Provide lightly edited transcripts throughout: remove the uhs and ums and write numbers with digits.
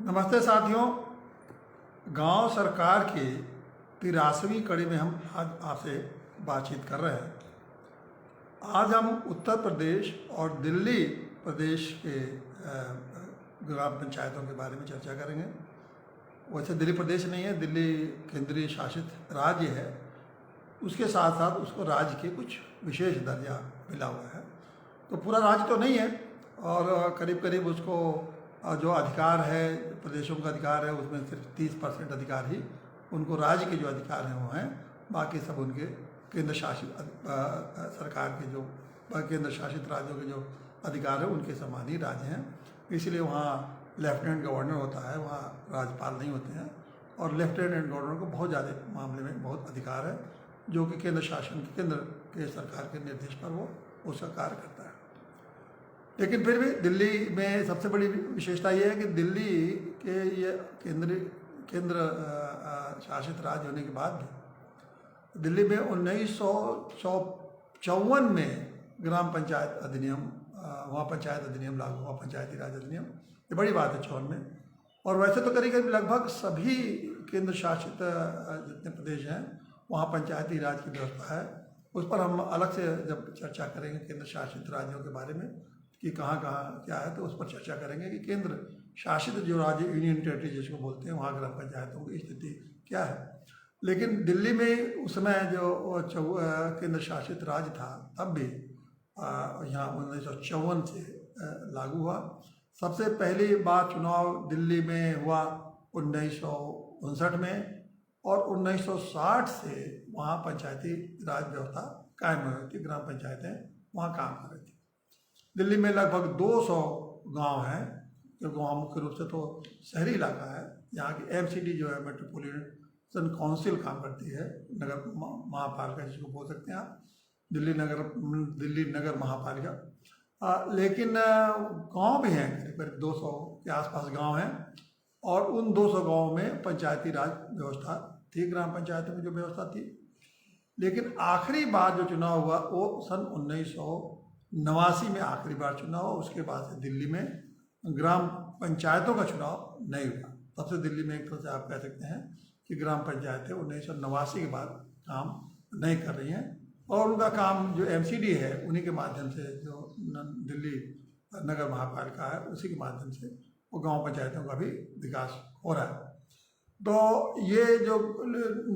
नमस्ते साथियों। गांव सरकार की 83वीं कड़ी में हम आज आपसे बातचीत कर रहे हैं। आज हम उत्तर प्रदेश और दिल्ली प्रदेश के ग्राम पंचायतों के बारे में चर्चा करेंगे। वैसे दिल्ली प्रदेश नहीं है, दिल्ली केंद्रीय शासित राज्य है। उसके साथ साथ उसको राज्य के कुछ विशेष दर्जा मिला हुआ है। तो पूरा राज्य तो नहीं है और करीब करीब उसको जो अधिकार है, प्रदेशों का अधिकार है, उसमें सिर्फ 30% अधिकार ही उनको राज्य के जो अधिकार हैं वो हैं। बाकी सब उनके केंद्र शासित सरकार के जो केंद्र शासित राज्यों के जो अधिकार है उनके समान ही राज्य हैं। इसलिए वहाँ लेफ्टिनेंट गवर्नर होता है, वहाँ राज्यपाल नहीं होते हैं। और लेफ्टिनेंट गवर्नर को बहुत ज़्यादा मामले में बहुत अधिकार है, जो कि केंद्र के सरकार के निर्देश पर वो उसका कार्य करता है। लेकिन फिर भी दिल्ली में सबसे बड़ी विशेषता ये है कि दिल्ली के ये केंद्र शासित राज्य होने के बाद भी दिल्ली में 1954 में ग्राम पंचायत अधिनियम, वहाँ पंचायत अधिनियम लागू हुआ, पंचायती राज अधिनियम। ये बड़ी बात है 54 में। और वैसे तो करीब करीब लगभग सभी केंद्र शासित जितने प्रदेश हैं वहाँ पंचायती राज की व्यवस्था है। उस पर हम अलग से जब चर्चा करेंगे केंद्र शासित राज्यों के बारे में कि कहाँ कहाँ क्या है, तो उस पर चर्चा करेंगे कि केंद्र शासित जो राज्य यूनियन टेरिटरी जिसको बोलते हैं वहाँ ग्राम पंचायतों की स्थिति क्या है। लेकिन दिल्ली में उस समय जो केंद्र शासित राज्य था तब भी यहाँ 1954 से लागू हुआ। सबसे पहली बार चुनाव दिल्ली में हुआ 1959 में और 1960 से वहाँ पंचायती राज व्यवस्था कायम हो गई थी। ग्राम पंचायतें वहाँ काम कर रही थी। दिल्ली में लगभग 200 गांव हैं, क्योंकि वहाँ मुख्य रूप से तो शहरी इलाका है। यहाँ की MCD जो है, मेट्रोपॉलिटन काउंसिल काम करती है, नगर महापालिका जिसको बोल सकते हैं आप, दिल्ली नगर महापालिका। लेकिन गांव भी हैं, करीब 200 के आसपास गांव हैं और उन 200 गाँव में पंचायती राज व्यवस्था थी, ग्राम पंचायतों में जो व्यवस्था थी। लेकिन आखिरी बार जो चुनाव हुआ वो सन 1989 में आखिरी बार चुनाव हुआ। उसके बाद से दिल्ली में ग्राम पंचायतों का चुनाव नहीं हुआ। तब से दिल्ली में एक तरह से आप कह सकते हैं कि ग्राम पंचायतें 1989 के बाद काम नहीं कर रही हैं और उनका काम जो MCD है उन्हीं के माध्यम से, जो दिल्ली नगर महापालिका है उसी के माध्यम से वो गांव पंचायतों का भी विकास हो रहा है। तो ये जो,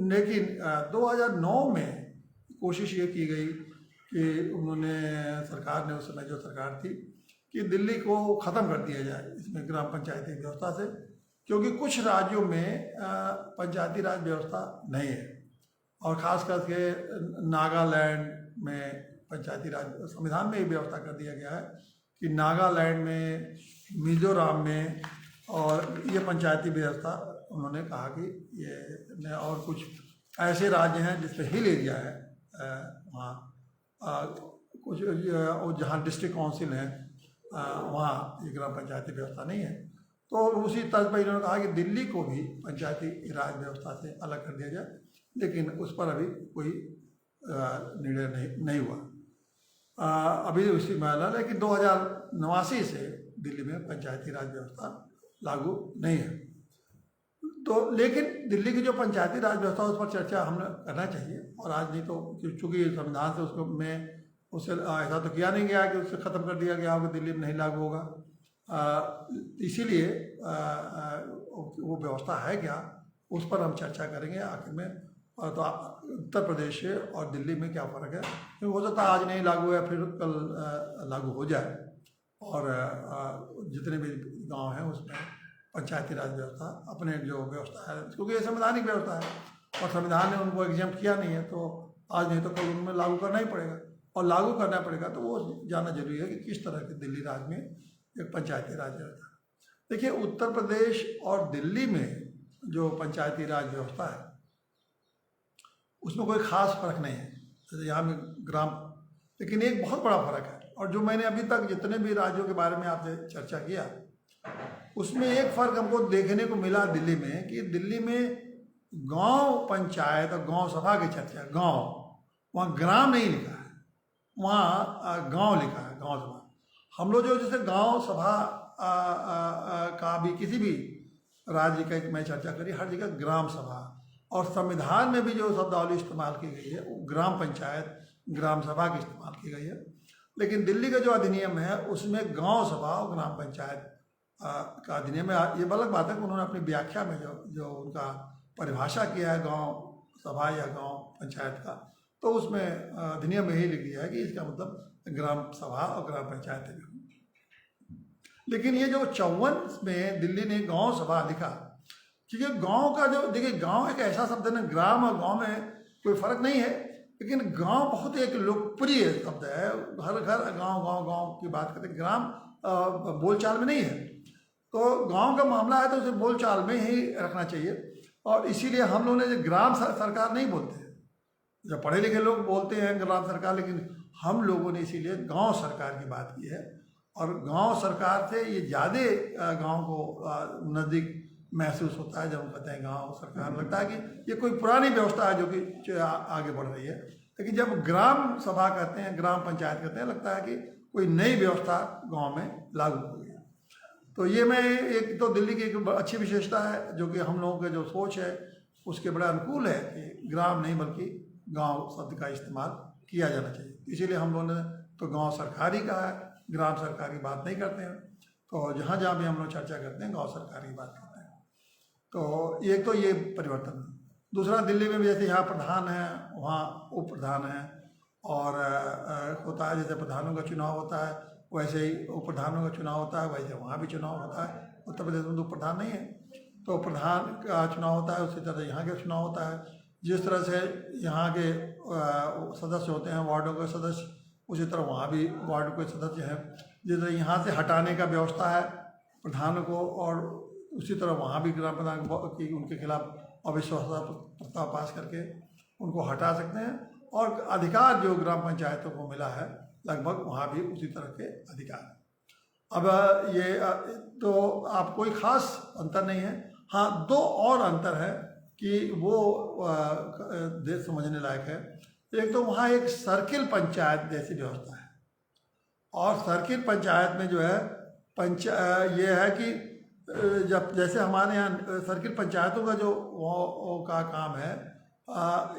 लेकिन 2009 में कोशिश ये की गई कि उन्होंने, सरकार ने, उस समय जो सरकार थी, कि दिल्ली को ख़त्म कर दिया जाए इसमें ग्राम पंचायती व्यवस्था से, क्योंकि कुछ राज्यों में पंचायती राज व्यवस्था नहीं है। और ख़ास करके नागालैंड में पंचायती राज, संविधान में ये व्यवस्था कर दिया गया है कि नागालैंड में, मिजोरम में, और ये पंचायती व्यवस्था उन्होंने कहा कि ये, और कुछ ऐसे राज्य हैं जिसपे हिल एरिया है, वहाँ कुछ जहाँ डिस्ट्रिक्ट काउंसिल हैं वहाँ ये ग्राम पंचायती व्यवस्था नहीं है। तो उसी तर्ज पर इन्होंने कहा कि दिल्ली को भी पंचायती राज व्यवस्था से अलग कर दिया जाए, लेकिन उस पर अभी कोई निर्णय नहीं हुआ। अभी उसी मामला, लेकिन 2089 से दिल्ली में पंचायती राज व्यवस्था लागू नहीं है। तो लेकिन दिल्ली की जो पंचायती राज व्यवस्था उस पर चर्चा हमें करना चाहिए। और आज नहीं तो, चूँकि संविधान से उसको में उससे ऐसा तो किया नहीं गया कि उससे ख़त्म कर दिया गया होगा, दिल्ली में नहीं लागू होगा। इसीलिए वो व्यवस्था है क्या, उस पर हम चर्चा करेंगे आखिर में। तो उत्तर प्रदेश और दिल्ली में क्या फ़र्क है, क्योंकि हो सकता है आज नहीं लागू है, फिर कल लागू हो जाए और जितने भी गांव हैं उसमें पंचायती राज व्यवस्था अपने जो व्यवस्था है, क्योंकि ये संवैधानिक व्यवस्था है और संविधान ने उनको एग्जाम्प्ट किया नहीं है, तो आज नहीं तो कल उनमें लागू करना ही पड़ेगा। और लागू करना पड़ेगा तो वो जानना जरूरी है कि किस तरह के दिल्ली राज्य में एक पंचायती राज व्यवस्था है। देखिए, उत्तर प्रदेश और दिल्ली में जो पंचायती राज व्यवस्था है उसमें कोई ख़ास फ़र्क नहीं है, जैसे यहाँ में ग्राम, लेकिन एक बहुत बड़ा फ़र्क है। और जो मैंने अभी तक जितने भी राज्यों के बारे में आपसे चर्चा किया, उसमें एक फ़र्क हमको देखने को मिला दिल्ली में, कि दिल्ली में गांव पंचायत और गांव सभा की चर्चा, गांव, वहाँ ग्राम नहीं लिखा है, वहाँ गांव लिखा है, गांव सभा। हम लोग जो जैसे गांव सभा का भी किसी भी राज्य का एक मैं चर्चा करी, हर जगह ग्राम सभा, और संविधान में भी जो शब्दावली इस्तेमाल की गई है वो ग्राम पंचायत, ग्राम सभा की इस्तेमाल की गई है। लेकिन दिल्ली का जो अधिनियम है उसमें गांव सभा और ग्राम पंचायत का अधिनियम है। ये अलग बात है कि उन्होंने अपनी व्याख्या में जो उनका परिभाषा किया है गांव सभा या गांव पंचायत का, तो उसमें अधिनियम में ही लिख दिया है कि इसका मतलब ग्राम सभा और ग्राम पंचायत है। लेकिन ये जो 54 में दिल्ली ने गांव सभा लिखा, क्योंकि गांव का जो देखिए, गांव एक ऐसा शब्द है ना, ग्राम और गांव में कोई फर्क नहीं है, लेकिन गांव बहुत एक लोकप्रिय शब्द है। हर घर गांव गांव गांव की बात करते हैं, ग्राम बोलचाल में नहीं है। तो गांव का मामला है तो उसे बोलचाल में ही रखना चाहिए, और इसीलिए हम लोगों ने ग्राम सरकार नहीं बोलते हैं, जब पढ़े लिखे लोग बोलते हैं ग्राम सरकार, लेकिन हम लोगों ने इसीलिए गांव सरकार की बात की है। और गांव सरकार से ये ज़्यादा गांव को नज़दीक महसूस होता है। जब हम कहते हैं गांव सरकार, लगता है कि ये कोई पुरानी व्यवस्था है जो कि आगे बढ़ रही है। लेकिन जब ग्राम सभा कहते हैं, ग्राम पंचायत कहते हैं, लगता है कि कोई नई व्यवस्था गांव में लागू हो गई है। तो ये मैं एक तो दिल्ली की एक अच्छी विशेषता है जो कि हम लोगों के जो सोच है उसके बड़ा अनुकूल है कि ग्राम नहीं बल्कि गांव शब्द का इस्तेमाल किया जाना चाहिए। इसीलिए हम लोगों ने तो गांव सरकार ही कहा है, ग्राम सरकार की बात नहीं करते हैं। तो जहाँ जहाँ भी हम लोग चर्चा करते हैं गांव सरकार की बात करते हैं। तो एक तो ये परिवर्तन। दूसरा, दिल्ली में भी जैसे यहाँ प्रधान है वहाँ उप प्रधान है, और होता है जैसे प्रधानों का चुनाव होता है वैसे ही उप प्रधानों का चुनाव होता है, वैसे वहाँ भी चुनाव होता है। उत्तर प्रदेश में तो प्रधान नहीं है, तो प्रधान का चुनाव होता है, उसी तरह यहाँ का चुनाव होता है। जिस तरह से यहाँ के सदस्य होते हैं वार्डों के सदस्य, उसी तरह वहाँ भी वार्ड के सदस्य हैं। जिस तरह यहाँ से हटाने का व्यवस्था है प्रधान को, और उसी तरह वहाँ भी ग्राम प्रधान की उनके खिलाफ अविश्वास प्रस्ताव पास करके उनको हटा सकते हैं। और अधिकार जो ग्राम पंचायतों को मिला है लगभग वहाँ भी उसी तरह के अधिकार हैं। अब ये तो आप कोई खास अंतर नहीं है। हाँ, दो और अंतर है कि वो देश समझने लायक है। एक तो वहाँ एक सर्किल पंचायत जैसी व्यवस्था है, और सर्किल पंचायत में जो है ये है कि जब जैसे हमारे यहाँ सर्किल पंचायतों का जो वो का काम है,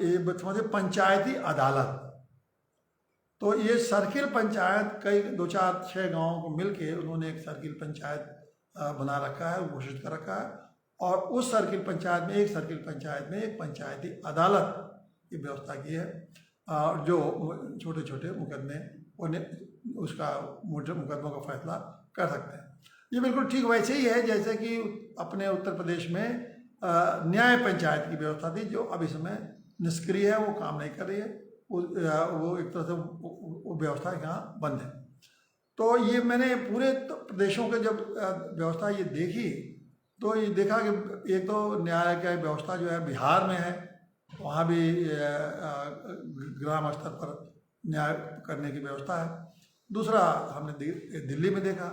ये समझिए पंचायती अदालत। तो ये सर्किल पंचायत कई 2, 4, 6 गाँवों को मिलके उन्होंने एक सर्किल पंचायत बना रखा है, घोषित कर रखा है। और उस सर्किल पंचायत में एक पंचायती अदालत की व्यवस्था की है, जो छोटे छोटे मुकदमे उन्हें उसका मुकदमों का फैसला कर सकते हैं। ये बिल्कुल ठीक वैसे ही है जैसे कि अपने उत्तर प्रदेश में न्याय पंचायत की व्यवस्था थी, जो अब इस समय निष्क्रिय है, वो काम नहीं कर रही है। वो एक तरह से वो व्यवस्था यहाँ बंद है। तो ये मैंने पूरे प्रदेशों के जब व्यवस्था ये देखी तो ये देखा कि एक तो न्याय की व्यवस्था जो है बिहार में है, वहाँ भी ग्राम स्तर पर न्याय करने की व्यवस्था है। दूसरा, हमने दिल्ली में देखा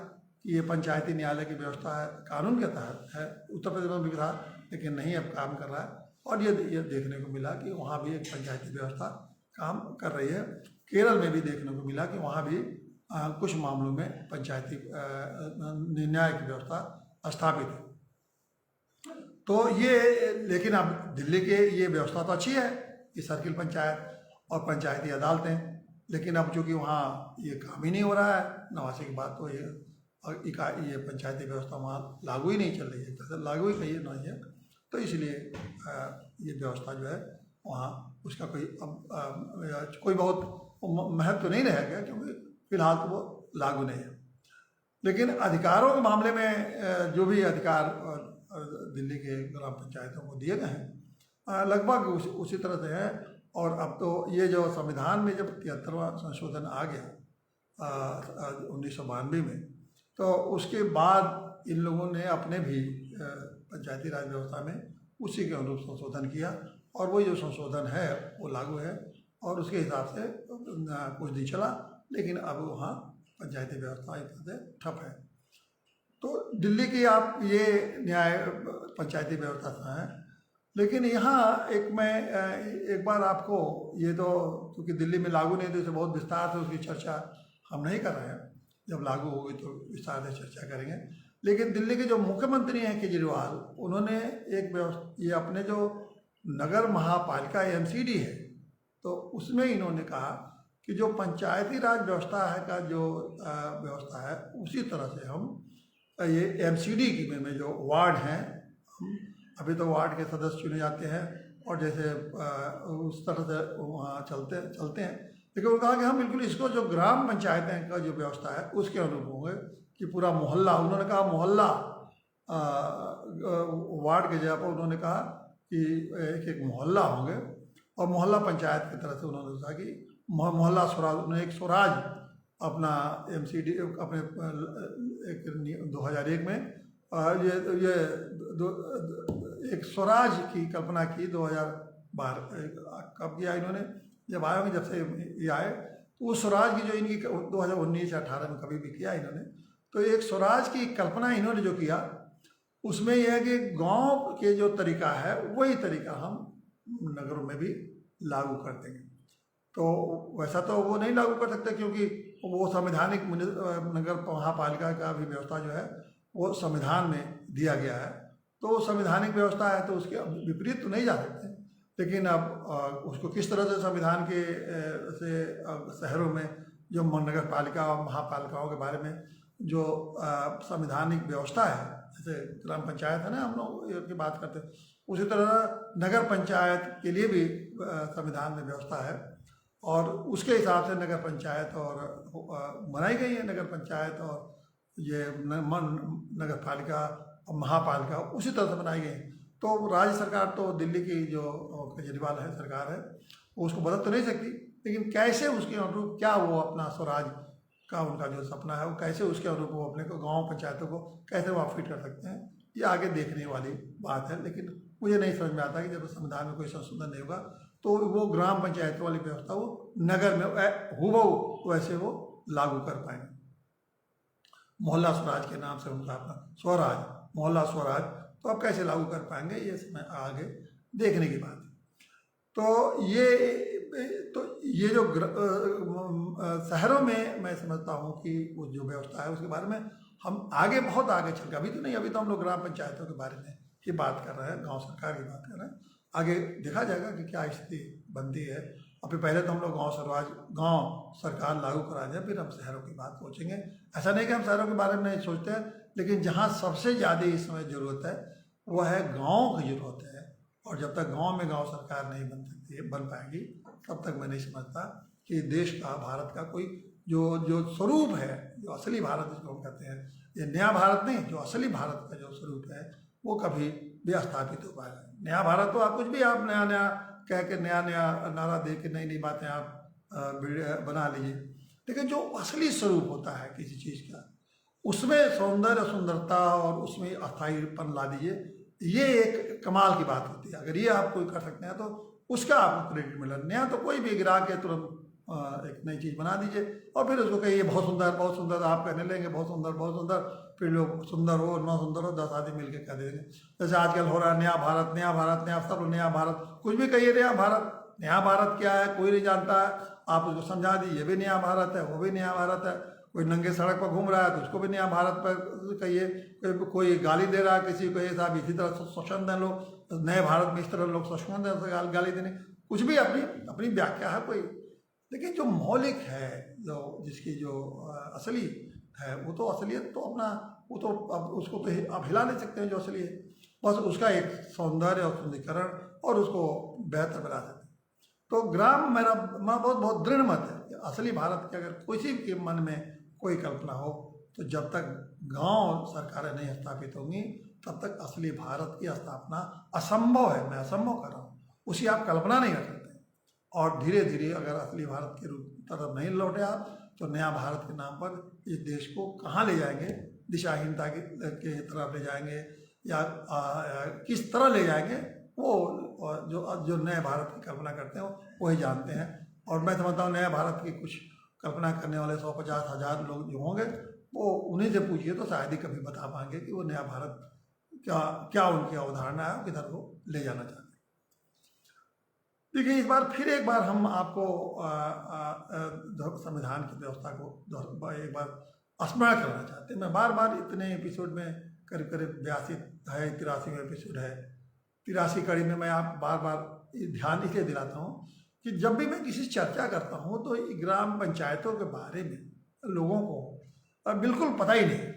कि ये पंचायती न्यायालय की व्यवस्था है, कानून के तहत है। उत्तर प्रदेश में भी था लेकिन नहीं अब काम कर रहा है। और ये देखने को मिला कि वहाँ भी एक पंचायती व्यवस्था काम कर रही है। केरल में भी देखने को मिला कि वहाँ भी कुछ मामलों में पंचायती न्याय की व्यवस्था स्थापित है। तो ये, लेकिन अब दिल्ली के ये व्यवस्था तो अच्छी है, ये सर्किल पंचायत और पंचायती अदालतें, लेकिन अब चूँकि वहाँ ये काम ही नहीं हो रहा है 89 के बाद, तो ये पंचायती व्यवस्था वहाँ लागू ही नहीं चल रही है, लागू ही नहीं है। तो इसलिए ये व्यवस्था जो है वहाँ उसका कोई बहुत महत्व नहीं रहेगा, क्योंकि फिलहाल तो वो लागू नहीं है। लेकिन अधिकारों के मामले में जो भी अधिकार दिल्ली के ग्राम पंचायतों को दिए गए हैं लगभग उसी तरह से है। और अब तो ये जो संविधान में जब 73वां संशोधन आ गया 1992 में, तो उसके बाद इन लोगों ने अपने भी पंचायती राज व्यवस्था में उसी के अनुरूप संशोधन किया, और वो जो संशोधन है वो लागू है, और उसके हिसाब से कुछ दिन चला। लेकिन अब वहाँ पंचायती व्यवस्था एक तरह से ठप है। तो दिल्ली की आप ये न्याय पंचायती व्यवस्था है। लेकिन यहाँ एक बार आपको ये तो, क्योंकि दिल्ली में लागू नहीं तो इसे बहुत विस्तार से उसकी चर्चा हम नहीं कर रहे हैं, जब लागू होगी तो विस्तार से चर्चा करेंगे। लेकिन दिल्ली के जो मुख्यमंत्री हैं केजरीवाल, उन्होंने ये अपने जो नगर महापालिका एमसीडी है, तो उसमें इन्होंने कहा कि जो पंचायती राज व्यवस्था है का जो व्यवस्था है, उसी तरह से हम ये एमसीडी की में जो वार्ड हैं, अभी तो वार्ड के सदस्य चुने जाते हैं और जैसे उस तरह से वहाँ चलते हैं, लेकिन उन्होंने कहा कि हम बिल्कुल इसको जो ग्राम पंचायतें का जो व्यवस्था है उसके अनुरूप होंगे कि पूरा मोहल्ला, उन्होंने कहा मोहल्ला वार्ड के जगह पर उन्होंने कहा कि एक एक मोहल्ला होंगे और मोहल्ला पंचायत की तरह से उन्होंने कहा कि मोहल्ला स्वराज, उन्होंने एक स्वराज अपना एमसीडी अपने 2001 में ये एक स्वराज की कल्पना की 2012 कब किया इन्होंने, जब आए होंगे, जब से ये आए, तो उस स्वराज की जो इनकी 2019 या 18 में कभी भी किया इन्होंने, तो एक स्वराज की कल्पना इन्होंने जो किया उसमें यह है कि गांव के जो तरीका है वही तरीका हम नगरों में भी लागू कर देंगे। तो वैसा तो वो नहीं लागू कर सकते क्योंकि वो संवैधानिक नगर महापालिका का भी व्यवस्था जो है वो संविधान में दिया गया है, तो वो संवैधानिक व्यवस्था है तो उसके विपरीत तो नहीं जा सकते। लेकिन अब उसको किस तरह से संविधान के से शहरों में जो नगर पालिका और महापालिकाओं के बारे में जो संवैधानिक व्यवस्था है, जैसे ग्राम पंचायत है ना, हम लोग की बात करते हैं, उसी तरह नगर पंचायत के लिए भी संविधान में व्यवस्था है और उसके हिसाब से नगर पंचायत और बनाई गई है। नगर पंचायत और ये नगर पालिका और महापालिका उसी तरह से बनाई गई। तो राज्य सरकार तो दिल्ली की जो केजरीवाल है सरकार है वो उसको बदल तो नहीं सकती, लेकिन कैसे उसके अनुरूप क्या वो अपना स्वराज का उनका जो सपना है वो कैसे उसके अनुरूप वो अपने को गांव पंचायतों को कैसे वो फिट कर सकते हैं, ये आगे देखने वाली बात है। लेकिन मुझे नहीं समझ में आता कि जब संविधान में कोई संशोधन नहीं होगा तो वो ग्राम पंचायतों वाली व्यवस्था वो नगर में हुबहू वैसे वो लागू कर पाएंगे। मोहल्ला स्वराज के नाम से उनका अपना स्वराज, मोहल्ला स्वराज, तो आप कैसे लागू कर पाएंगे ये समय आगे देखने की बात है। तो ये जो शहरों में मैं समझता हूँ कि वो जो व्यवस्था है उसके बारे में हम आगे बहुत आगे चल के, अभी तो नहीं, अभी तो हम लोग ग्राम पंचायतों के बारे में ही बात कर रहे हैं, गांव सरकार की बात कर रहे हैं। आगे देखा जाएगा कि क्या स्थिति बनती है। अभी पहले तो हम लोग गांव सरकार लागू करा जाए, फिर हम शहरों की बात सोचेंगे। ऐसा नहीं कि हम शहरों के बारे में नहीं सोचते हैं, लेकिन जहाँ सबसे ज़्यादा इस समय ज़रूरत है वो है गाँव की ज़रूरत है। और जब तक गांव में गांव सरकार नहीं बन पाएगी तब तक मैं नहीं समझता कि देश का, भारत का कोई जो स्वरूप है, जो असली भारत जिसको हम कहते हैं, ये नया भारत नहीं, जो असली भारत का जो स्वरूप है वो कभी भी स्थापित हो पाएगा। नया भारत तो आप कुछ भी आप नया नया कह के नया नारा दे के नई बातें आप बना लीजिए, लेकिन जो असली स्वरूप होता है किसी चीज़ का उसमें सौंदर्य सुंदरता और उसमें अस्थायीपन ला दीजिए, ये एक कमाल की बात होती है। अगर ये आप कोई कर सकते हैं तो उसका आपको क्रेडिट मिला। नया तो कोई भी गिरा के तुरंत एक नई चीज़ बना दीजिए और फिर उसको कहिए बहुत सुंदर, आप कहने लेंगे बहुत सुंदर, फिर लोग सुंदर हो न सुंदर हो 10 आदमी मिल के कह देंगे। जैसे आजकल हो रहा है नया भारत, सब नया भारत, कुछ भी कहिए नया भारत क्या है कोई नहीं जानता है। आप उसको समझा दीजिए ये भी नया भारत है, वो भी नया भारत है। कोई नंगे सड़क पर घूम रहा है तो उसको भी नया भारत पर कहिए। कोई गाली दे रहा है किसी को, ये साहब इसी तरह शोषण दें लोग, नए भारत में इस तरह लोग शोषण दें, गाली देने, कुछ भी अपनी व्याख्या है कोई। लेकिन जो मौलिक है, जो जिसकी जो असली है वो तो असलियत तो अपना वो तो अब उसको तो आप हिला नहीं सकते हैं जो असली है, बस उसका एक सौंदर्य और सुंदरीकरण और उसको बेहतर बना सकते हैं। तो ग्राम मेरा बहुत दृढ़ मत है कि असली भारत के अगर किसी के मन में कोई कल्पना हो तो जब तक गांव सरकारें नहीं स्थापित होंगी तब तक असली भारत की स्थापना असंभव है। मैं असंभव कर रहा हूँ, उसकी आप कल्पना नहीं कर सकते। और धीरे धीरे अगर असली भारत की तरफ नहीं लौटे आप तो नया भारत के नाम पर इस देश को कहाँ ले जाएंगे, दिशाहीनता के तरफ ले जाएंगे या किस तरह ले जाएंगे वो जो नए भारत की कल्पना करते हैं वही जानते हैं। और मैं समझता हूँ नया भारत की कुछ कल्पना करने वाले 150 हज़ार लोग जो होंगे वो उन्हीं से पूछिए तो शायद ही कभी बता पाएंगे कि वो नया भारत क्या उनकी अवधारणा है, किधर को ले जाना चाहते हैं। देखिए, इस बार फिर एक बार हम आपको संविधान की व्यवस्था को एक बार स्मरण करना चाहते हैं। मैं बार बार इतने एपिसोड में, करीब करीब 82 है, 83वां एपिसोड है, 83 कड़ी में मैं आप बार बार ध्यान इसलिए दिलाता हूँ कि जब भी मैं किसी से चर्चा करता हूँ तो ग्राम पंचायतों के बारे में लोगों को बिल्कुल पता ही नहीं,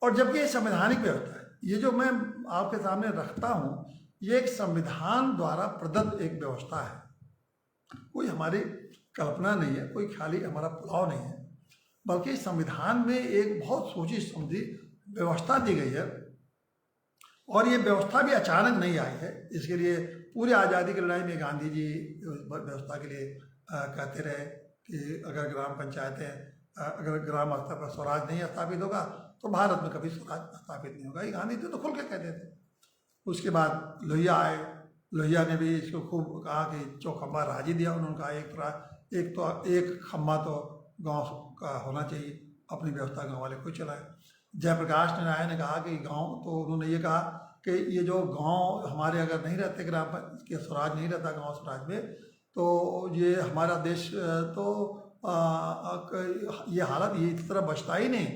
और जबकि ये संवैधानिक व्यवस्था है। ये जो मैं आपके सामने रखता हूँ ये एक संविधान द्वारा प्रदत्त एक व्यवस्था है, कोई हमारी कल्पना नहीं है, कोई खाली हमारा पुलाव नहीं है, बल्कि संविधान में एक बहुत सोची समझी व्यवस्था दी गई है। और ये व्यवस्था भी अचानक नहीं आई है, इसके लिए पूरे आज़ादी की लड़ाई में गांधी जी व्यवस्था के लिए कहते रहे कि अगर ग्राम पंचायतें, अगर ग्राम स्तर पर स्वराज नहीं स्थापित होगा तो भारत में कभी स्वराज स्थापित नहीं होगा। ये गांधी जी तो खुल के कहते थे। उसके बाद लोहिया आए, लोहिया ने भी इसको खूब कहा कि चौखंबा राज ही दिया। उन्होंने कहा एक खम्बा तो गांव का होना चाहिए, अपनी व्यवस्था गांव वाले खुद चलाए। जयप्रकाश नारायण ने कहा कि गांव, तो उन्होंने ये कहा कि ये जो गांव हमारे अगर नहीं रहते, ग्राम के स्वराज नहीं रहता गांव स्वराज में, तो ये हमारा देश तो ये हालत ये इस तरह बचता ही नहीं,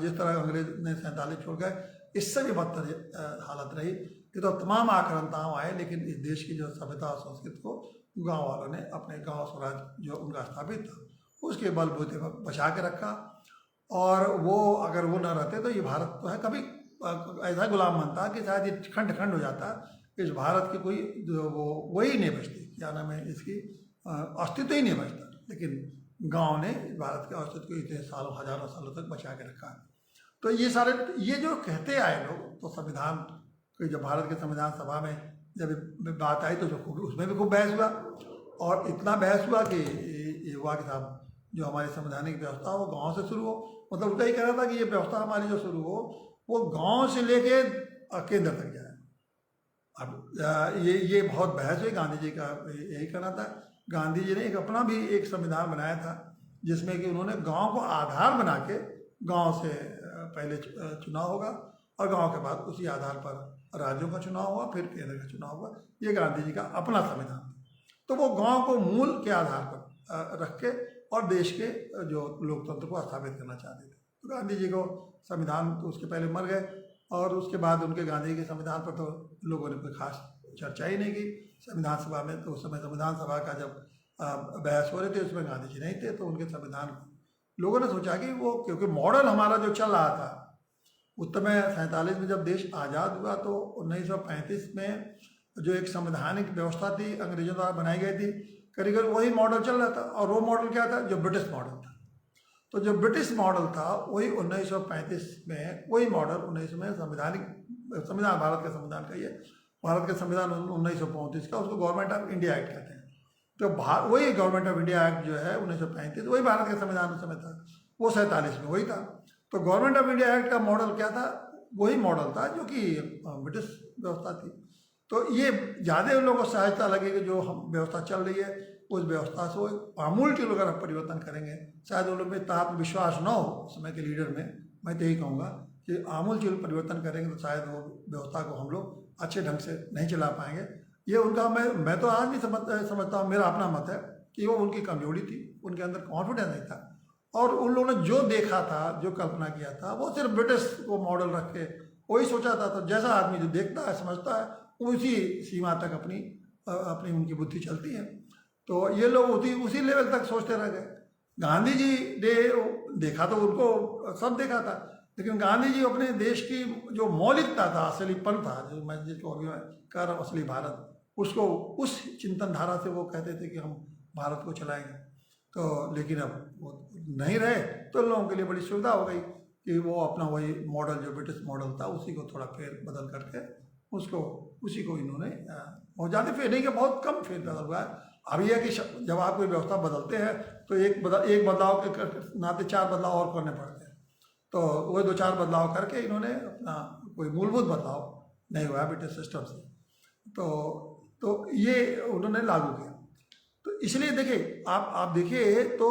जिस तरह अंग्रेज ने 47 छोड़ गए, इससे भी बदतर हालत रही। ये तो तमाम आक्रांताओं आए, लेकिन इस देश की जो सभ्यता और संस्कृति को गांव वालों ने अपने गांव स्वराज जो उनका स्थापित था उसके बलबूते पर बचा के रखा। और वो अगर वो न रहते तो ये भारत तो है कभी ऐसा गुलाम बनता कि शायद ये खंड खंड हो जाता, इस भारत की कोई वो वही नहीं बचती, क्या नाम है इसकी, अस्तित्व ही नहीं बचता। लेकिन गांव ने भारत के अस्तित्व को इतने सालों, हजारों सालों तक बचा के रखा। तो ये सारे ये जो कहते आए लोग, तो संविधान कोई जब भारत के संविधान सभा में जब बात आई तो जो उसमें भी खूब बहस हुआ, और इतना बहस हुआ कि ये हुआ कि साहब जो हमारी संवैधानिक व्यवस्था हो गांव से शुरू हो। मतलब उनका ही कहना था कि ये व्यवस्था हमारी जो शुरू हो वो गांव से लेके केंद्र तक जाए। अब ये बहुत बहस हुई। गांधी जी का यही कहना था। गांधी जी ने एक अपना भी एक संविधान बनाया था जिसमें कि उन्होंने गांव को आधार बना के गांव से पहले चुनाव होगा और गांव के बाद उसी आधार पर राज्यों का चुनाव हुआ, फिर केंद्र का चुनाव हुआ। ये गांधी जी का अपना संविधान। तो वो गांव को मूल के आधार पर रख के और देश के जो लोकतंत्र को स्थापित करना चाहते थे। तो गांधी जी को संविधान तो उसके पहले मर गए, और उसके बाद उनके गांधी के संविधान पर तो लोगों ने कोई खास चर्चा ही नहीं की संविधान सभा में। तो उस समय संविधान सभा का जब बहस हो रहे थे उसमें गांधी जी नहीं थे, तो उनके संविधान लोगों ने सोचा कि वो, क्योंकि मॉडल हमारा जो चल रहा था उस समय 47 में जब देश आज़ाद हुआ तो 1935 में जो एक संवैधानिक व्यवस्था थी अंग्रेजों द्वारा बनाई गई थी, करीब करीब वही मॉडल चल रहा था। और वो मॉडल क्या था? जो ब्रिटिश मॉडल था। तो जो ब्रिटिश मॉडल था वही 1935 में, वही मॉडल 19 में संविधान भारत का संविधान का ही है, भारत का संविधान 1935 का, उसको गवर्नमेंट ऑफ इंडिया एक्ट कहते हैं। तो वही गवर्नमेंट ऑफ इंडिया एक्ट जो है 1935, वही भारत का संविधान उस समय था, वो 47 में वही था। तो गवर्नमेंट ऑफ इंडिया एक्ट का मॉडल क्या था? वही मॉडल था जो कि ब्रिटिश व्यवस्था थी। तो ये ज़्यादा उन लोगों को सहजता लगे कि जो हम व्यवस्था चल रही है उस व्यवस्था से वो आमूल के अगर हम परिवर्तन करेंगे, शायद उन लोग में आत्मविश्वास न हो समय के लीडर में। मैं तो यही कहूँगा कि आमूल चूल परिवर्तन करेंगे तो शायद वो व्यवस्था को हम लोग अच्छे ढंग से नहीं चला पाएंगे। ये उनका मैं तो आज भी समझता हूँ, मेरा अपना मत है कि वो उनकी कमजोरी थी, उनके अंदर कॉन्फिडेंस नहीं था। और उन लोगों ने जो देखा था, जो कल्पना किया था, वो सिर्फ ब्रिटिश को मॉडल रख के वही सोचा था। तो जैसा आदमी जो देखता है समझता है उसी सीमा तक अपनी उनकी बुद्धि चलती है। तो ये लोग उसी लेवल तक सोचते रह गए। गांधी जी ने देखा तो उनको सब देखा था, लेकिन गांधी जी अपने देश की जो मौलिकता था, असलीपन था, जो मैं जिसको अभी मैं कह रहा हूँ असली भारत, उसको उस चिंतन धारा से वो कहते थे कि हम भारत को चलाएंगे। तो लेकिन अब वो नहीं रहे तो लोगों के लिए बड़ी सुविधा हो गई कि वो अपना वही मॉडल जो ब्रिटिश मॉडल था उसी को थोड़ा फेर बदल करके उसी को इन्होंने बहुत ज़्यादा फेर नहीं, कि बहुत कम फेर बदल हुआ है। अब यह कि जब आप कोई व्यवस्था बदलते हैं तो एक बदलाव के नाते 4 बदलाव और करने पड़ते हैं। तो वही 2-4 बदलाव करके इन्होंने अपना कोई मूलभूत बदलाव नहीं हुआ ब्रिटिश सिस्टम से, तो ये उन्होंने लागू किया। तो इसलिए देखिए आप देखिए तो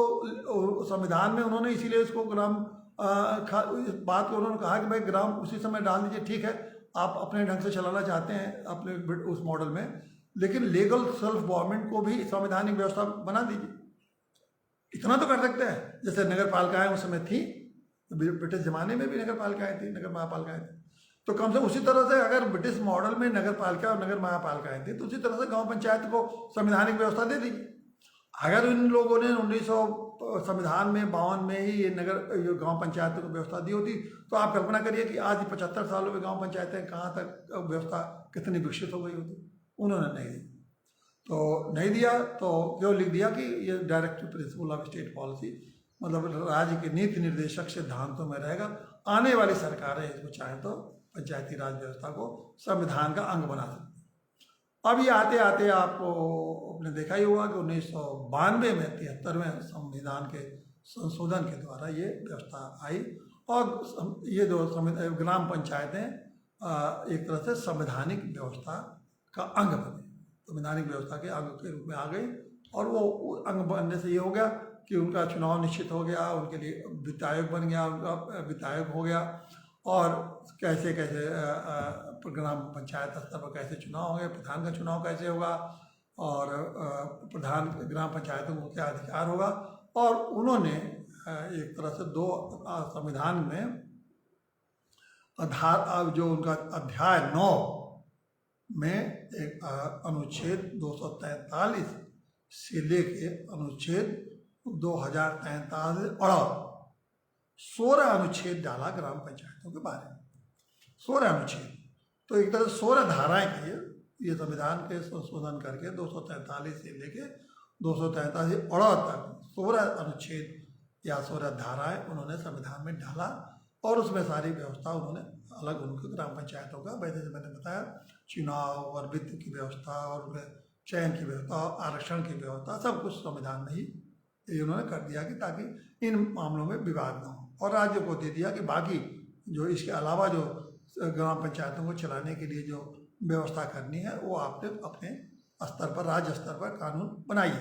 संविधान में उन्होंने इसीलिए इसको ग्राम बात को उन्होंने कहा कि भाई ग्राम उसी समय डाल दीजिए, ठीक है आप अपने ढंग से चलाना चाहते हैं अपने उस मॉडल में, लेकिन लीगल सेल्फ गवर्नमेंट को भी संवैधानिक व्यवस्था बना दीजिए। इतना तो कर सकते हैं। जैसे नगर पालिकाएं उस समय थी, ब्रिटिश ज़माने में भी नगर पालिकाएँ थी, नगर महापालिकाएँ थी। तो कम से कम उसी तरह से अगर ब्रिटिश मॉडल में नगर पालिका और नगर महापालिकाएँ थी तो उसी तरह से गांव पंचायत को संवैधानिक व्यवस्था दे दीजिए। अगर इन लोगों ने 1900 संविधान में 52 में ही ये गांव पंचायतों को व्यवस्था दी होती तो आप कल्पना करिए कि आज 75 सालों में गांव पंचायतें कहाँ तक व्यवस्था कितनी विकसित हो गई होती। उन्होंने नहीं दी, तो नहीं दिया तो क्यों लिख दिया कि ये directive principle of state policy, मतलब राज्य के नीति निर्देशक सिद्धांतों में रहेगा। आने वाली सरकारें इसको चाहें तो पंचायती राज व्यवस्था को संविधान का अंग बना सकती। अब ये आते आते आपको आपने देखा ही होगा कि 1992 में 73वें संविधान के संशोधन के द्वारा ये व्यवस्था आई और ये जो ग्राम पंचायतें एक तरह से संवैधानिक व्यवस्था का अंग बने, संवैधानिक व्यवस्था के अंग के रूप में आ गई। और वो अंग बनने से ये हो गया कि उनका चुनाव निश्चित हो गया, उनके लिए वित्त आयोग बन गया, उनका वित्त आयोग हो गया, और कैसे कैसे ग्राम पंचायत स्तर पर कैसे चुनाव होंगे, प्रधान का चुनाव कैसे होगा, और प्रधान ग्राम पंचायतों को क्या अधिकार होगा। और उन्होंने एक तरह से दो संविधान में जो उनका अध्याय 9 में एक अनुच्छेद 243 से लेके अनुच्छेद 2043 और 16 अनुच्छेद डाला ग्राम पंचायतों के बारे में। 16 अनुच्छेद, तो एक तरह से 16 धाराएं किए ये संविधान के संशोधन करके 243 से लेके 243 और तक 16 अनुच्छेद या 16 धाराएं उन्होंने संविधान में डाला और उसमें सारी व्यवस्था उन्होंने अलग उनके ग्राम पंचायतों का, वैसे मैंने बताया, चुनाव और वित्त की व्यवस्था और चयन की व्यवस्था, आरक्षण की व्यवस्था, सब कुछ संविधान में ही ये उन्होंने कर दिया कि ताकि इन मामलों में विवाद न हो। और राज्य को दे दिया कि बाकी जो इसके अलावा जो ग्राम पंचायतों को चलाने के लिए जो व्यवस्था करनी है वो आपने अपने स्तर पर, राज्य स्तर पर कानून बनाइए।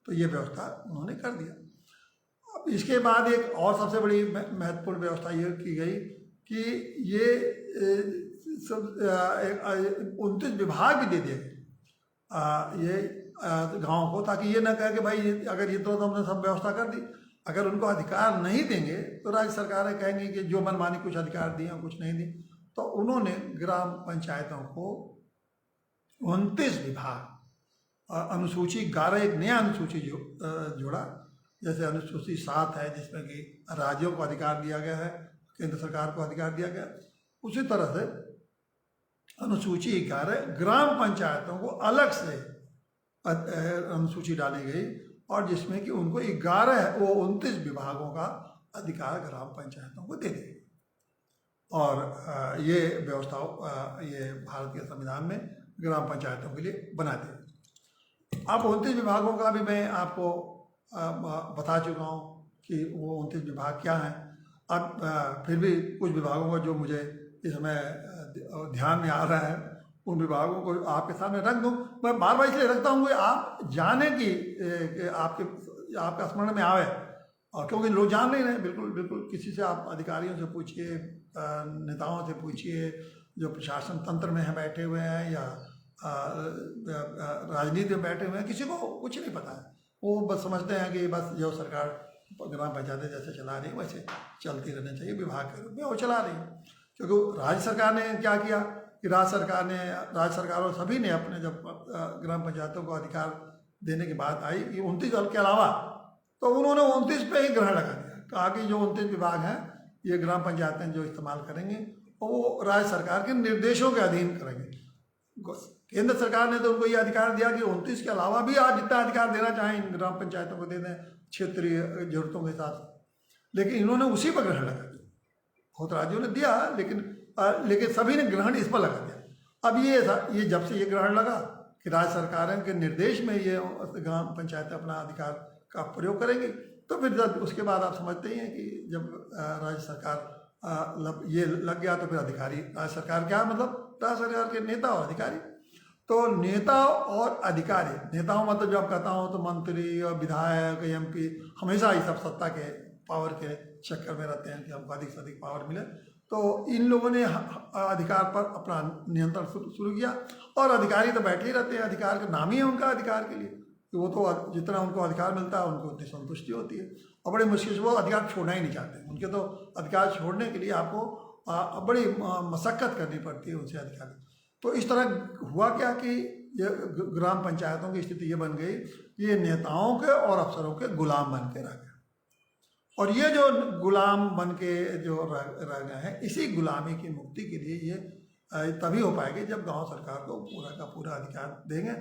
तो ये व्यवस्था उन्होंने कर दिया। अब इसके बाद एक और सबसे बड़ी महत्वपूर्ण व्यवस्था ये की गई कि ये सब 29 विभाग भी दे दिए गए ये गाँव को, ताकि ये ना कहे कि भाई अगर ये तो हमने सब व्यवस्था कर दी, अगर उनको अधिकार नहीं देंगे तो राज्य सरकारें कहेंगी कि जो मनमानी कुछ अधिकार दिए और कुछ नहीं दिए। तो उन्होंने ग्राम पंचायतों को 29 विभाग, अनुसूची 11 एक नया अनुसूची जोड़ा, जैसे अनुसूची 7 है जिसमें कि राज्यों को अधिकार दिया गया है, केंद्र सरकार को अधिकार दिया गया, उसी तरह से अनुसूची 11 ग्राम पंचायतों को अलग से अनुसूची डाली गई और जिसमें कि उनको 29 विभागों का अधिकार ग्राम पंचायतों को दे दी। और ये व्यवस्था ये भारत के संविधान में ग्राम पंचायतों के लिए बना दी। अब 29 विभागों का भी मैं आपको बता चुका हूँ कि वो 29 विभाग क्या हैं। अब फिर भी कुछ विभागों का जो मुझे इस समय ध्यान में आ रहा है उन विभागों को आपके सामने रख दूँ। मैं बार बार इसलिए रखता हूँ कि आप जाने की आपके स्मरण में आवे, और क्योंकि लोग जान नहीं रहे। बिल्कुल बिल्कुल किसी से आप अधिकारियों से पूछिए, नेताओं से पूछिए जो प्रशासन तंत्र में हैं बैठे हुए हैं या राजनीति में बैठे हुए हैं, किसी को कुछ नहीं पता है। वो बस समझते हैं कि बस जो सरकार ग्राम पंचायतें जैसे चला रही है वैसे चलती रहनी चाहिए, विभाग के रूप में वो चला रही है। क्योंकि राज्य सरकार ने क्या किया कि राज्य सरकार और सभी ने अपने जब ग्राम पंचायतों को अधिकार देने की बात आई कि 29 के अलावा, तो उन्होंने 29 पे ही ग्रहण लगा दिया, कहा कि जो 29 विभाग हैं ये ग्राम पंचायतें जो इस्तेमाल करेंगे वो राज्य सरकार के निर्देशों के अधीन करेंगे। केंद्र सरकार ने तो उनको ये अधिकार दिया कि 29 के अलावा भी आप जितना अधिकार देना चाहें इन ग्राम पंचायतों को दे दें क्षेत्रीय जरूरतों के हिसाब से, लेकिन इन्होंने उसी पर ग्रहण लगा दिया। बहुत राज्यों ने दिया लेकिन सभी ने ग्रहण इस पर लगा दिया। अब ये जब से ये ग्रहण लगा कि राज्य सरकारों के निर्देश में ये ग्राम पंचायतें अपना अधिकार का प्रयोग करेंगे, तो फिर जब उसके बाद आप समझते ही हैं कि जब राज्य सरकार ये लग गया तो फिर अधिकारी, राज्य सरकार क्या मतलब राज्य सरकार के नेता और अधिकारी। तो नेता और अधिकारी, नेताओं मतलब जब कहता हूँ तो मंत्री और विधायक MP हमेशा ही सब सत्ता के पावर के चक्कर में रहते हैं कि हमको अधिक से अधिक पावर मिले। तो इन लोगों ने अधिकार पर अपना नियंत्रण शुरू किया और अधिकारी तो बैठे ही रहते हैं, अधिकार का नाम ही है उनका अधिकार के लिए, तो वो तो जितना उनको अधिकार मिलता है उनको उतनी संतुष्टि होती है। और बड़ी मुश्किल से वो अधिकार छोड़ना ही नहीं चाहते। उनके तो अधिकार छोड़ने के लिए आपको बड़ी मशक्क़त करनी पड़ती है उनसे अधिकार। तो इस तरह हुआ क्या कि ये ग्राम पंचायतों की स्थिति ये बन गई कि ये नेताओं के और अफसरों के गुलाम बन के रह गए। और ये जो गुलाम बन के जो रह गए हैं, इसी गुलामी की मुक्ति के लिए ये तभी हो पाएगी जब गांव सरकार को पूरा का पूरा अधिकार देंगे।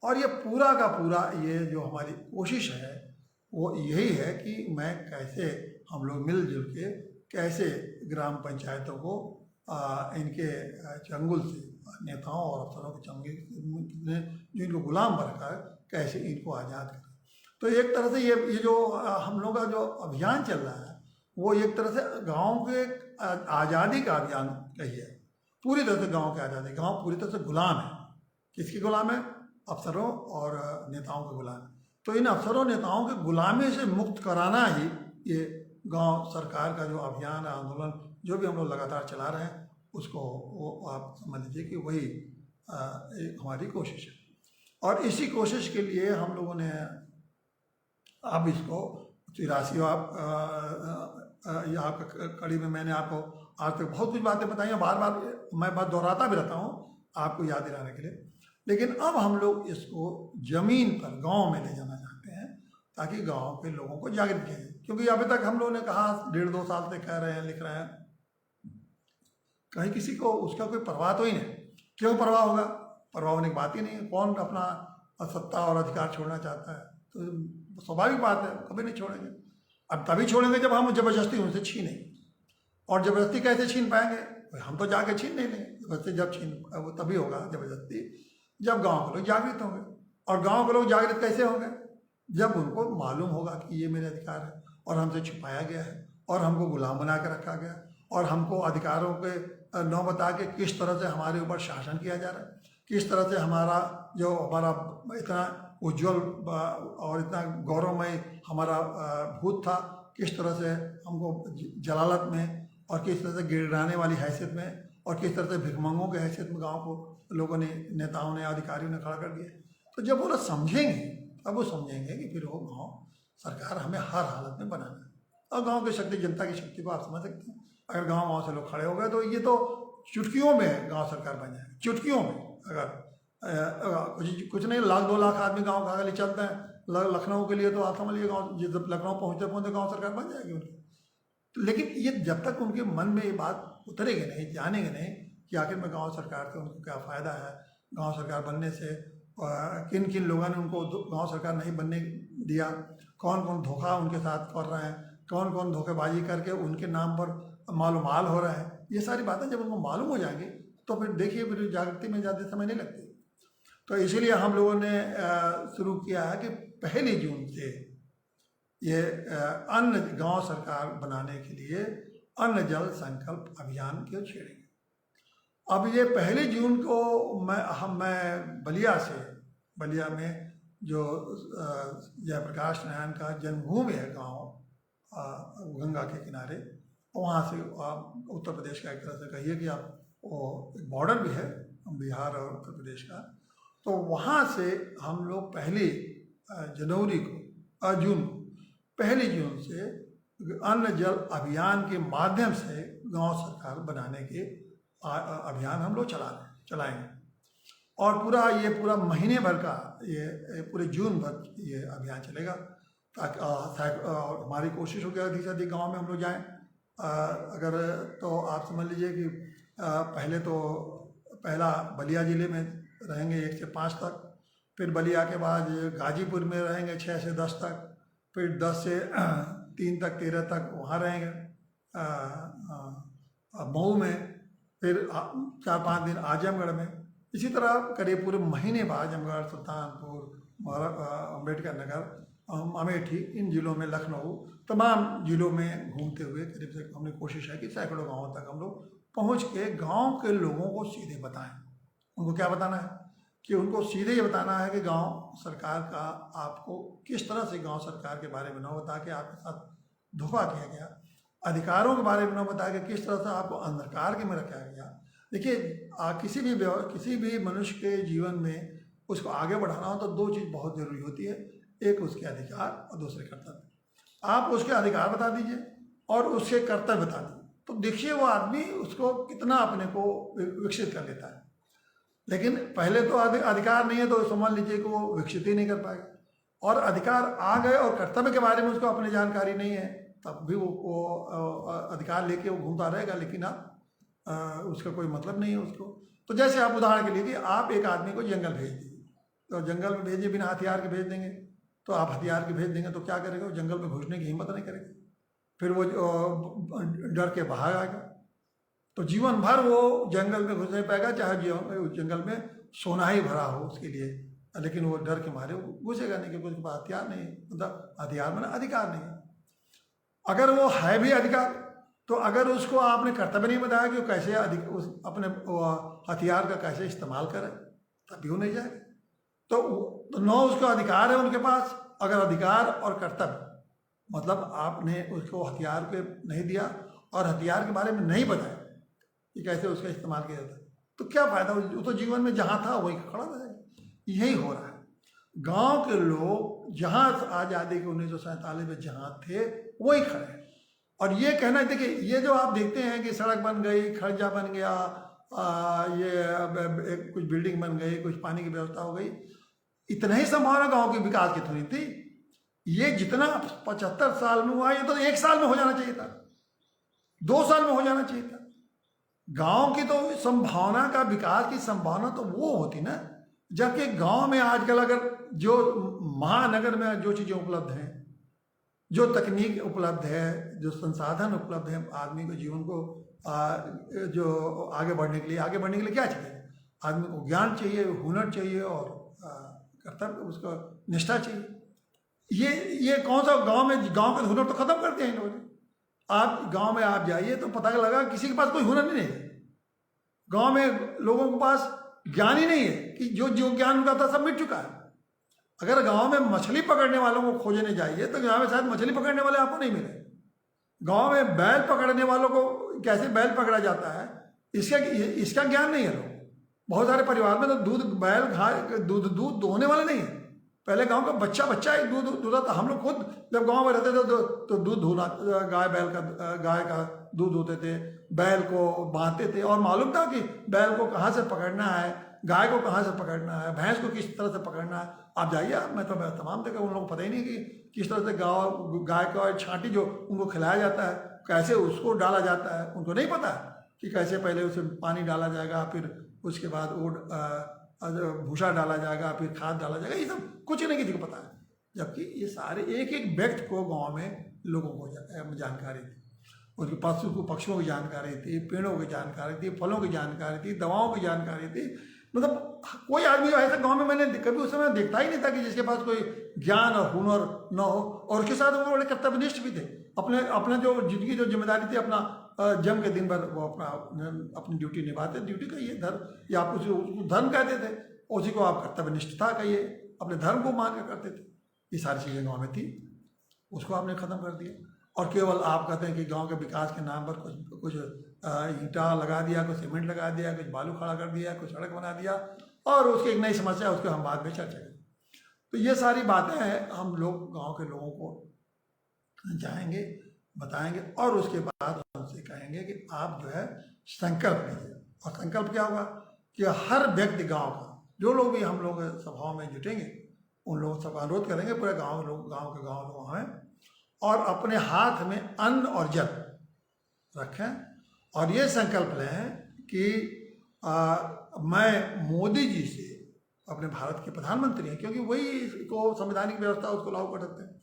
और ये पूरा का पूरा ये जो हमारी कोशिश है वो यही है कि मैं कैसे हम लोग मिलजुल के कैसे ग्राम पंचायतों को इनके चंगुल से, नेताओं और अफसरों के चंगुल ने जो इनको गुलाम बनाकर कैसे इनको आज़ाद करें। तो एक तरह से ये जो हम लोग का जो अभियान चल रहा है वो एक तरह से गाँव के आज़ादी का अभियान कहिए। पूरी तरह से गाँव की आज़ादी, गाँव पूरी तरह से गुलाम है। किसकी गुलाम है? अफसरों और नेताओं के गुलाम। तो इन अफसरों नेताओं के गुलामी से मुक्त कराना ही ये गांव सरकार का जो अभियान आंदोलन जो भी हम लोग लगातार चला रहे हैं उसको वो आप समझ लीजिए कि वही एक हमारी कोशिश है। और इसी कोशिश के लिए हम लोगों ने अब इसको 83 आपका कड़ी में मैंने आपको आज तक बहुत कुछ बातें बताई हैं, बार बार मैं बात दोहराता भी रहता हूँ आपको याद दिलाने के लिए। लेकिन अब हम लोग इसको ज़मीन पर गांव में ले जाना चाहते हैं ताकि गांव के लोगों को जागृत किया जाए। क्योंकि अभी तक हम लोगों ने कहा 1.5-2 साल से कह रहे हैं, लिख रहे हैं, कहीं किसी को उसका कोई परवाह तो ही नहीं। क्यों परवाह होगा? परवाह होने की बात ही नहीं है। कौन अपना सत्ता और अधिकार छोड़ना चाहता है? तो स्वाभाविक बात है, कभी नहीं छोड़ेंगे। अब तभी छोड़ेंगे जब हम जबरदस्ती उनसे छीनेंगे। और जबरदस्ती कैसे छीन पाएंगे? हम तो जाके छीन नहीं लेंगे। जबरदस्ती जब वो तभी होगा जबरदस्ती जब गांव के लोग जागृत होंगे। और गांव के लोग जागृत कैसे होंगे? जब उनको मालूम होगा कि ये मेरे अधिकार है और हमसे छुपाया गया है और हमको गुलाम बना के रखा गया और हमको अधिकारों के न बता के किस तरह से हमारे ऊपर शासन किया जा रहा है, किस तरह से हमारा जो हमारा इतना उज्जवल और इतना गौरवमय हमारा भूत था, किस तरह से हमको जलालत में और किस तरह से गिड़ाने वाली हैसियत में और किस तरह से भिखमंगों के हैसियत में गाँव को लोगों ने, नेताओं ने, अधिकारियों ने खड़ा कर दिया। तो जब वो लोग समझेंगे तब वो समझेंगे कि फिर वो गाँव सरकार हमें हर हालत में बनाना है। और गाँव की शक्ति, जनता की शक्ति को आप समझ सकते हैं। अगर गाँव से लोग खड़े हो गए तो ये तो चुटकियों में गाँव सरकार बन जाएगी। चुटकियों में अगर कुछ नहीं, 1-2 लाख आदमी गाँव का लिए चलते हैं लखनऊ के लिए, तो आप समझ लीजिए गाँव जब लखनऊ पहुँचते पहुँचते गाँव सरकार बन जाएगी उनकी। लेकिन ये जब तक उनके मन में ये बात उतरेगी नहीं, जानेंगे नहीं कि आखिर में गांव सरकार से उनको क्या फ़ायदा है, गांव सरकार बनने से किन किन लोगों ने उनको गांव सरकार नहीं बनने दिया, कौन कौन धोखा उनके साथ कर रहे हैं, कौन कौन धोखेबाजी करके उनके नाम पर मालूमाल हो रहा है, ये सारी बातें जब उनको मालूम हो जाएंगी तो फिर देखिए फिर जागृति में ज़्यादा समय नहीं लगती। तो इसीलिए हम लोगों ने शुरू किया है कि 1 जून से ये अन्न गांव सरकार बनाने के लिए अन्न जल संकल्प अभियान को छेड़ेंगे। अब ये 1 जून को मैं बलिया में जो जयप्रकाश नारायण का जन्मभूमि है गांव गंगा के किनारे, वहाँ से आप उत्तर प्रदेश का एक तरह से कहिए कि आप वो एक बॉर्डर भी है बिहार और उत्तर प्रदेश का, तो वहाँ से हम लोग 1 जनवरी को 1 जून से अन्न जल अभियान के माध्यम से गांव सरकार बनाने के अभियान हम लोग चलाएंगे। और पूरा महीने भर का ये पूरे जून भर ये अभियान चलेगा ताकि हमारी कोशिश होगी अधिक से अधिक गाँव में हम लोग जाएँ। अगर तो आप समझ लीजिए कि पहला बलिया ज़िले में रहेंगे 1 से 5 तक, फिर बलिया के बाद गाजीपुर में रहेंगे 6 से 10 तक, फिर 10 से 3 तक 13 तक वहाँ रहेंगे मऊ में, फिर 4-5 दिन आजमगढ़ में। इसी तरह करीब पूरे महीने बाद आजमगढ़, सुल्तानपुर, अम्बेडकर नगर, अमेठी, इन जिलों में, लखनऊ, तमाम जिलों में घूमते हुए करीब से हमने कोशिश है कि सैकड़ों गाँवों तक हम लोग पहुँच के गाँव के लोगों को सीधे बताएं। उनको क्या बताना है कि उनको सीधे ये बताना है कि गांव सरकार का आपको किस तरह से गांव सरकार के बारे में न बता के आपके साथ धोखा किया गया, अधिकारों के बारे में न बता के किस तरह से आपको अंधकार के में रखा गया। देखिए किसी भी मनुष्य के जीवन में उसको आगे बढ़ाना हो तो 2 चीज़ बहुत ज़रूरी होती है, एक उसके अधिकार और दूसरे कर्तव्य। आप उसके अधिकार बता दीजिए और उसके कर्तव्य बता दीजिए, तो देखिए वो आदमी उसको कितना अपने को विकसित कर लेता है। लेकिन पहले तो अधिकार नहीं है तो समझ लीजिए कि वो विकसित ही नहीं कर पाएगा, और अधिकार आ गए और कर्तव्य के बारे में उसको अपनी जानकारी नहीं है, तब भी वो अधिकार लेके वो घूमता रहेगा, लेकिन आप उसका कोई मतलब नहीं है उसको। तो जैसे आप उदाहरण के लिए कि आप एक आदमी को जंगल भेज दीजिए, तो जंगल में भेजिए बिना हथियार के भेज देंगे, तो आप हथियार के भेज देंगे तो क्या करेगा, वो जंगल में घुसने की हिम्मत नहीं करेगा, फिर वो डर के भाग आएगा, तो जीवन भर वो जंगल में घुस नहीं पाएगा, चाहे जंगल में सोना ही भरा हो उसके लिए, लेकिन वो डर के मारे वो घुसेगा नहीं, क्योंकि उसके पास हथियार नहीं, मतलब हथियार में अधिकार नहीं है। अगर वो है भी अधिकार, तो अगर उसको आपने कर्तव्य नहीं बताया कि वो कैसे अपने हथियार का कैसे इस्तेमाल करे, तभी वो नहीं जाएगा। तो न उसको अधिकार है उनके पास, अगर अधिकार और कर्तव्य, मतलब आपने उसको हथियार पे नहीं दिया और हथियार के बारे में नहीं बताया कि कैसे उसका इस्तेमाल किया जाता है, तो क्या फायदा, वो तो जीवन में जहाँ था वहीं खड़ा रहेगा। यही हो रहा है। गांव के लोग जहाँ आज़ादी के 1947 में जहाँ थे वही खड़े हैं। और ये कहना, देखिए ये जो आप देखते हैं कि सड़क बन गई, खर्जा बन गया, ये कुछ बिल्डिंग बन गई, कुछ पानी की व्यवस्था हो गई, इतना ही संभावना गांव के विकास की थोड़ी थी। ये जितना 75 साल में हुआ, ये तो 1 साल में हो जाना चाहिए था, 2 साल में हो जाना चाहिए था। गांव की तो संभावना का, विकास की संभावना तो वो होती ना, जबकि गांव में आजकल अगर जो महानगर में जो चीज़ें उपलब्ध हैं, जो तकनीक उपलब्ध है, जो संसाधन उपलब्ध है, आदमी को जीवन को जो आगे बढ़ने के लिए क्या चाहिए, आदमी को ज्ञान चाहिए, हुनर चाहिए और कर्तव्य, उसको निष्ठा चाहिए। ये कौन सा गांव के हुनर तो खत्म करते हैं इन लोगों ने। आप गांव में आप जाइए तो पता लगा किसी के पास कोई हुनर नहीं है। गांव में लोगों के पास ज्ञान ही नहीं है, कि जो ज्ञान उनका था सब मिट चुका है। अगर गांव में मछली पकड़ने वालों को खोजने जाइए तो गांव में शायद मछली पकड़ने वाले आपको नहीं मिले। गांव में बैल पकड़ने वालों को, कैसे बैल पकड़ा जाता है, इसका ज्ञान नहीं है लोग। बहुत सारे परिवार में तो दूध दोहने वाले नहीं है। पहले गांव का बच्चा ही दूध दूधा था। हम लोग खुद जब गांव में रहते थे तो दूध धोना, गाय का दूध होते थे, बैल को बांधते थे, और मालूम था कि बैल को कहाँ से पकड़ना है, गाय को कहाँ से पकड़ना है, भैंस को किस तरह से पकड़ना है। आप जाइए, मैं तमाम जगह उन लोगों को पता ही नहीं कि किस तरह से गाय का छांटी जो उनको खिलाया जाता है, कैसे उसको डाला जाता है, उनको नहीं पता कि कैसे पहले उसे पानी डाला जाएगा, फिर उसके बाद वो भूसा डाला जाएगा, फिर खाद डाला जाएगा, ये सब कुछ नहीं किसी को पता है। जबकि ये सारे एक एक व्यक्ति को गाँव में लोगों को जानकारी थी, उसके पक्षियों की जानकारी थी, पेड़ों की जानकारी थी, फलों की जानकारी थी, दवाओं की जानकारी थी। मतलब कोई आदमी ऐसा गांव में मैंने कभी उस समय देखता ही नहीं था कि जिसके पास कोई ज्ञान और हुनर न हो, और उसके साथ वो बड़े कर्तव्यनिष्ठ भी थे। अपने जो जिंदगी जो जिम्मेदारी थी, अपना जम के दिन भर वो अपनी ड्यूटी निभाते। ड्यूटी कहिए, धर्म, या आप उसको धर्म कहते थे, उसी को आप कर्तव्यनिष्ठता कहिए, अपने धर्म को मान कर करते थे। ये सारी चीज़ें गाँव में थी, उसको आपने ख़त्म कर दिया। और केवल आप कहते हैं कि गांव के विकास के नाम पर कुछ ईंटा लगा दिया, कुछ सीमेंट लगा दिया, कुछ बालू खड़ा कर दिया, कुछ सड़क बना दिया, और उसकी एक नई समस्या, उसके हम बाद में चर्चा करें। तो ये सारी बातें हैं, हम लोग गांव के लोगों को जाएंगे, बताएंगे, और उसके बाद उनसे कहेंगे कि आप जो है संकल्प लीजिए। और संकल्प क्या होगा कि हर व्यक्ति गाँव का, जो लोग भी हम लोग सभाओं में जुटेंगे, उन लोगों से अनुरोध करेंगे, पूरे गाँव के गाँव हैं, और अपने हाथ में अन्न और जल रखें, और ये संकल्प लें कि मैं मोदी जी से, अपने भारत के प्रधानमंत्री हैं, क्योंकि वही को संवैधानिक व्यवस्था उसको लागू कर सकते हैं,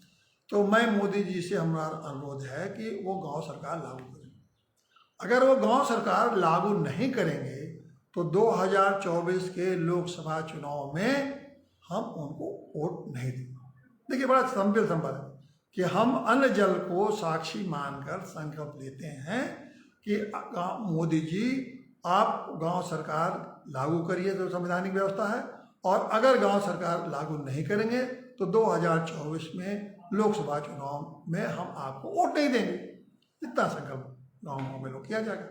तो मैं मोदी जी से हमारा अनुरोध है कि वो गांव सरकार लागू करें। अगर वो गांव सरकार लागू नहीं करेंगे तो 2024 के लोकसभा चुनाव में हम उनको वोट नहीं देंगे। देखिए, बड़ा संभल है कि हम अन्न जल को साक्षी मानकर संकल्प लेते हैं कि मोदी जी आप गांव सरकार लागू करिए, जो संवैधानिक व्यवस्था है, और अगर गांव सरकार लागू नहीं करेंगे तो 2024 में लोकसभा चुनाव में हम आपको वोट नहीं देंगे। इतना संकल्प गाँव में लोग किया जाएगा,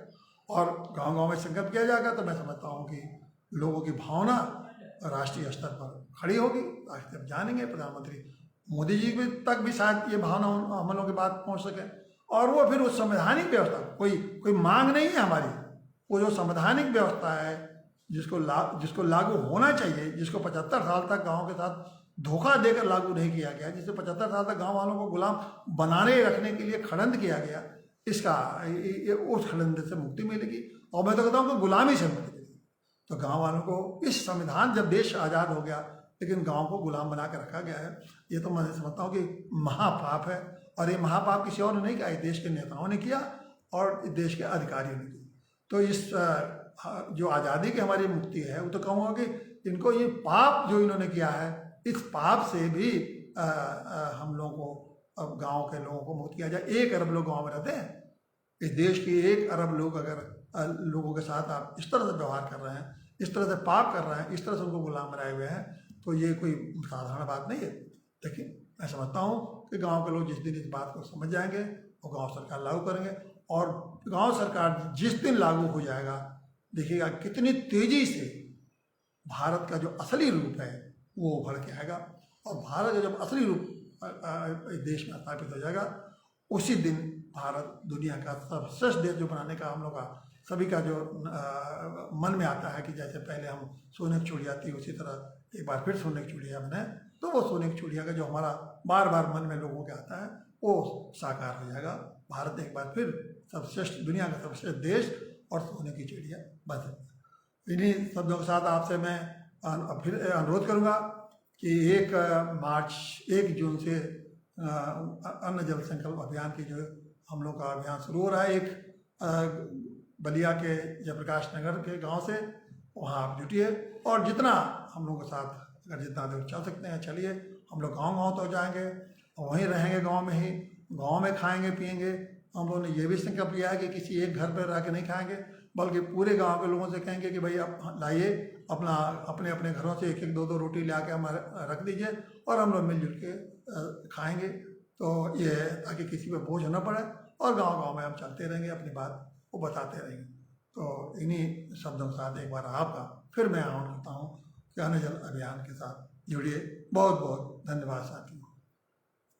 और गाँव में संकल्प किया जाएगा तो मैं समझता हूँ कि लोगों की भावना राष्ट्रीय स्तर पर खड़ी होगी। राष्ट्रीय जानेंगे प्रधानमंत्री मोदी जी तक भी शायद ये भावना हम लोगों की बात पहुंच सके, और वो फिर उस संवैधानिक व्यवस्था, कोई मांग नहीं है हमारी, वो जो संवैधानिक व्यवस्था है जिसको लागू होना चाहिए, जिसको 75 साल तक गाँव के साथ धोखा देकर लागू नहीं किया गया, जिससे 75 साल तक गांव वालों को गुलाम बनाने रखने के लिए खड़ंद किया गया, इसका उस खड़ंद से मुक्ति मिलेगी, और मैं तो कहता हूँ कि गुलामी से मुक्ति मिलेगी। तो गांव वालों को इस संविधान, जब देश आज़ाद हो गया लेकिन गांव को गुलाम बना के रखा गया है, ये तो मैं समझता हूँ कि महापाप है, और ये महापाप किसी और ने नहीं किया, देश के नेताओं ने किया और देश के अधिकारियों ने किया। तो इस जो आज़ादी की हमारी मुक्ति है, वो तो कहूँगा कि इनको ये पाप जो इन्होंने किया है, इस पाप से भी हम लोगों को, अब गांव के लोगों को मुक्त किया जाए। 1 अरब लोग गांव में रहते हैं, इस देश के 1 अरब लोग अगर लोगों के साथ आप इस तरह से व्यवहार कर रहे हैं, इस तरह से पाप कर रहे हैं, इस तरह से उनको गुलाम बनाए हुए हैं, तो ये कोई साधारण बात नहीं है। लेकिन मैं समझता हूँ कि गांव के लोग जिस दिन इस बात को समझ जाएंगे, वो गांव सरकार लागू करेंगे, और गांव सरकार जिस दिन लागू हो जाएगा, देखिएगा कितनी तेजी से भारत का जो असली रूप है वो उभर के आएगा, और भारत का जब असली रूप देश में स्थापित हो जाएगा, उसी दिन भारत दुनिया का सर्वश्रेष्ठ देश जो बनाने का हम लोग का सभी का जो मन में आता है कि जैसे पहले हम सोने की चिड़िया थी, उसी तरह एक बार फिर सोने की चिड़िया बने, तो वो सोने की चिड़िया का जो हमारा बार बार मन में लोगों के आता है, वो साकार हो जाएगा। भारत एक बार फिर सर्वश्रेष्ठ, दुनिया का सर्वश्रेष्ठ देश और सोने की चिड़िया बन सकती है। इन्हीं शब्दों के साथ आपसे मैं फिर अनुरोध करूँगा कि 1 जून से अन्न जल संकल्प अभियान की जो हम लोग का अभियान शुरू हो रहा है, एक बलिया के जयप्रकाश नगर के गांव से, वहाँ आप जुटिए, और जितना हम लोगों के साथ अगर जितना दूर चल सकते हैं चलिए। हम लोग गांव तो जाएंगे और वहीं रहेंगे, गांव में ही, गांव में खाएंगे पिएंगे। हम लोगों ने ये भी संकल्प लिया है कि किसी एक घर पर रह के नहीं खाएंगे, बल्कि पूरे गांव के लोगों से कहेंगे कि भाई आप लाइए अपने अपने घरों से 1-1 2-2 रोटी ला के हमारे रख दीजिए, और हम लोग मिलजुल के खाएंगे। तो ये ताकि किसी पे बोझ न पड़े, और गांव में हम चलते रहेंगे, अपनी बात वो बताते रहेंगे। तो इन्हीं शब्दों के साथ एक बार आपका फिर मैं आह्वान करता हूँ कि अन्न जल अभियान के साथ जुड़िए। बहुत बहुत धन्यवाद साथी।